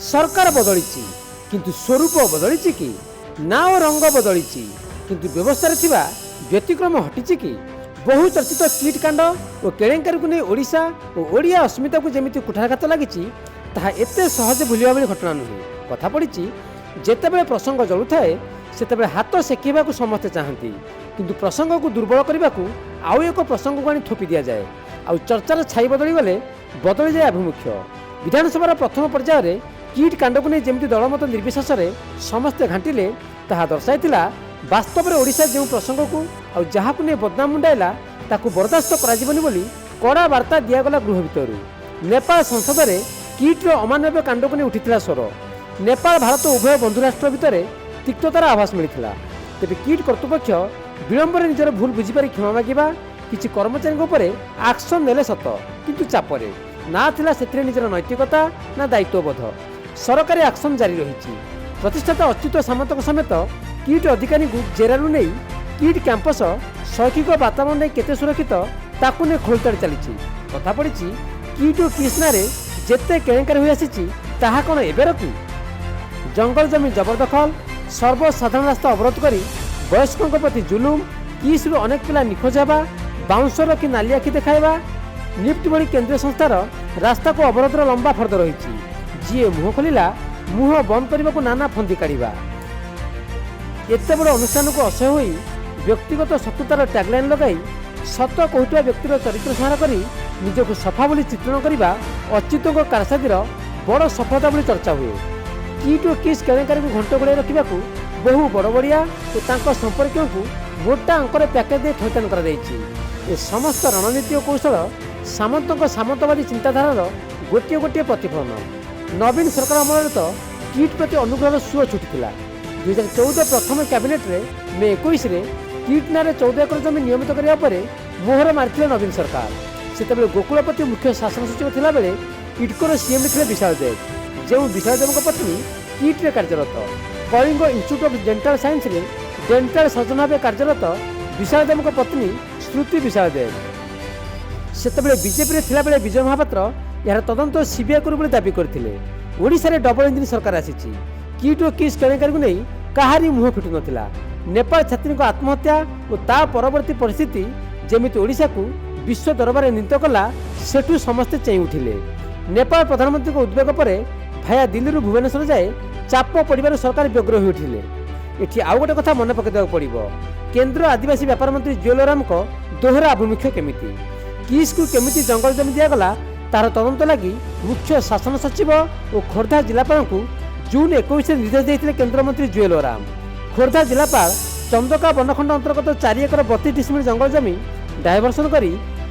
सरकार बदली किंतु स्वरूप बदली कि ना और रंग बदली किंतु व्यवस्था व्यतिक्रम हटी कि बहु चर्चित किट कांड और केलेंकारी को नहीं ओडिशा और ओडिया अस्मिता को जमी कुठारघात लगी ताहा एते सहज भूलिया भली घटना नुहे। कथा पड़ी जितेबाला प्रसंग जलु थाए से हाथ सेकेबा समस्ते चाहती किंतु प्रसंग को दुर्बल करने को आउ एक प्रसंग को आनी थोपी दि जाए आउ चर्चार छाई बदली गले बदली जाए आभिमुख्य। विधानसभा प्रथम पर्यायर किट कांड को नहीं जमी दलमत निर्विशेष समस्ते घाटिले ताहा दर्शाइला वास्तव में ओडिशा जो प्रसंग को आउ जहाँ को नहीं बदनाम मुंडाइला ताकू बर्दास्त कराजिबनी बोली कड़ा वार्ता दिगला गृह भितर। नेपाल संसद में किट्र अमानवीय कांड को नहीं उठिला स्वर। नेपाल भारत उभय बंधु राष्ट्र भितर तिक्ततार आभास मिलता तेज किट कर्तृपक्ष विलंब निजर भूल बुझीपारी क्षमा मागिबा किसी कर्मचारी आक्शन नेले सत किंतु चापरे ना थिला सेथिरे निजर नैतिकता ना दायित्वबोध। सरकारी आक्शन जारी रही। प्रतिष्ठाता अच्युत सामंत समेत किट अधिकारी को जेरालू नहीं किट कैंपस शैक्षिक वातावरण नहीं केते सुरक्षित ताकू नहीं खोलताड़ी चली। कथा पड़ी किट और कृष्णा जेते केलेंकारी हो आसी ताहा कौन एबेर कि जंगल जमी जबरदखल सर्वसाधारण रास्ता अवरोध कर वयस्कों प्रति जुलुम किस अनेक पिला निखोज होगा बाउंसर कि नाली आखि देखाइबा निफ्ट भली केंद्रीय संस्थार रास्ता को अवरोधर लंबा फर्द रही। जी मुह खोलिला मुह बंद करने को नाना फंदी काढ़ा एत बड़ अनुष्ठान को असह्य हो व्यक्तिगत शत्रुतार टैगलाइन लगाई सत कहूया व्यक्तिर चरित्र संहार कर निजक सफा बोली चित्रण करने अच्युत कारसादीर बड़ सफलता बोली चर्चा हुए। किट और किस केलेंकारी को घंट गोड़ाई रखा बहु बड़ बड़िया और संपर्क को मोटा अंकर पैकेज दे थैथान कर समस्त रणनीति और कौशल सामंत सामंतवादी चिंताधार गोटे गोटे प्रतिफलन। नवीन सरकार अमल तो किट प्रति अनुग्रह सुओ छुटीला। 2014 प्रथम कैबिनेट रे मे 21 किट ना 14 एकर जमी नियमित करने मोहर मारी नवीन सरकार। से गोकुलपति मुख्य शासन सचिव थिला बेले इटकोर सीएम थे विशाल देव जो विशाल देव पत्नी किट्रे कार्यरत। Kalinga institute of dental science रे डेंटल सर्जन भाव कार्यरत विशाल देव पत्नी श्रुति विशाल देव से बीजेपी थिला बेले विजय महापात्र यार तदंत सीबीआई करू दाबी करथिले। ओडिशा रे डबल इंजिन सरकार आसीची किट और किस केलेंकारी को नहीं कहारी मुह फिटु नथिला। नेपाल छात्री को आत्महत्या और ता परवर्ती परिस्थिति जेमिति ओडिशा को विश्व दरबार निंद कला सेठू समस्ते चेई उठिले। नेपाल प्रधानमंत्री को उद्वेग पर भाया दिल्ली भुवनेश्वर जाए चाप पड़े सरकार व्यग्र हो उठिले। एठी आउ गोटे कथा मन पकड़ पड़ो केंद्र आदिवासी व्यापार मंत्री जुएल ओराम को दोहरा आभिमुख्य केमिति किस को केमिति जंगल जमी दिगला तार तदंत लगी मुख्य शासन सचिव और खोर्धा जिलापाल को जून 21 निर्देश देते केन्द्रमंत्री जुएल ओराम। खोर्धा जिलापाल चंदका बनखंड अंतर्गत 4 एकर 32 डिसमिल जंगल जमी डायवर्सन कर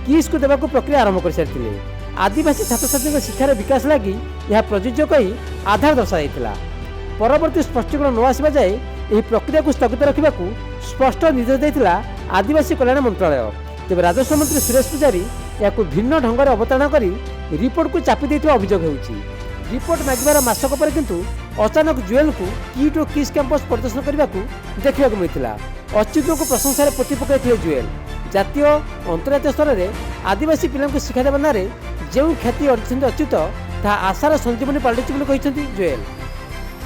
किस को देवाक प्रक्रिया आरंभ कर सारी। आदिवासी छात्र छात्री शिक्षार विकास लगी यह प्रযোज्य कही आधार दर्शा परवर्ती स्पष्टीकरण न आसवा जाए यह प्रक्रिया को स्थगित रखा स्पष्ट निर्देश देता आदिवासी कल्याण मंत्रालय। तेज राजस्व मंत्री सुरेश पुजारी या भिन्न ढंग से अवतारणा कर रिपोर्ट को चापी देता अभियोग होउछि। रिपोर्ट मागिबार मासक पर किंतु अचानक जुएल को किट और किस कैंपस प्रदर्शन करने को देखा मिलता। अच्युत को प्रशंसा पोती पकाई जुएल जातीय अंतर्जातीय स्तर में आदिवासी पिला शिक्षा देवा ना जो ख्याति अर्जित अच्युत ता आशार संजीवनी पलटि जुएल।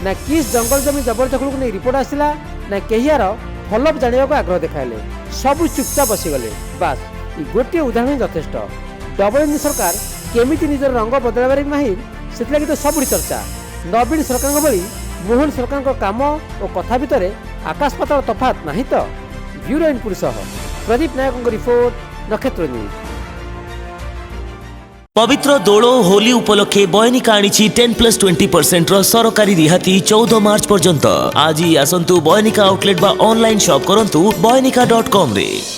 ना किस जंगल जमी जबरदखल को नहीं रिपोर्ट आसला ना कहीं यार फॉलोअप जाना को आग्रह देखाले सबू चुपचाप बसीगले। बास ये गोटे उदाहरण यथेष्ट। डबल इंजिन सरकार केमिति निजर रंग बदलाइबार माहिर से तो सबुठी चर्चा। नवीन सरकार भली मोहन सरकार काम और कथा भितर आकाश पाताल तफात नहीं तो। ब्यूरो इनपुट सह प्रदीप नायक रिपोर्ट नक्षत्र न्यूज। पवित्र दोल होली उपलक्षे बयनिका आनी 10+20% सरकारी रिहाती 14 मार्च पर्यंत। आज ही आसंतु बयनिका आउटलेट बा ऑनलाइन शॉप करंतु बयनिका.com रे।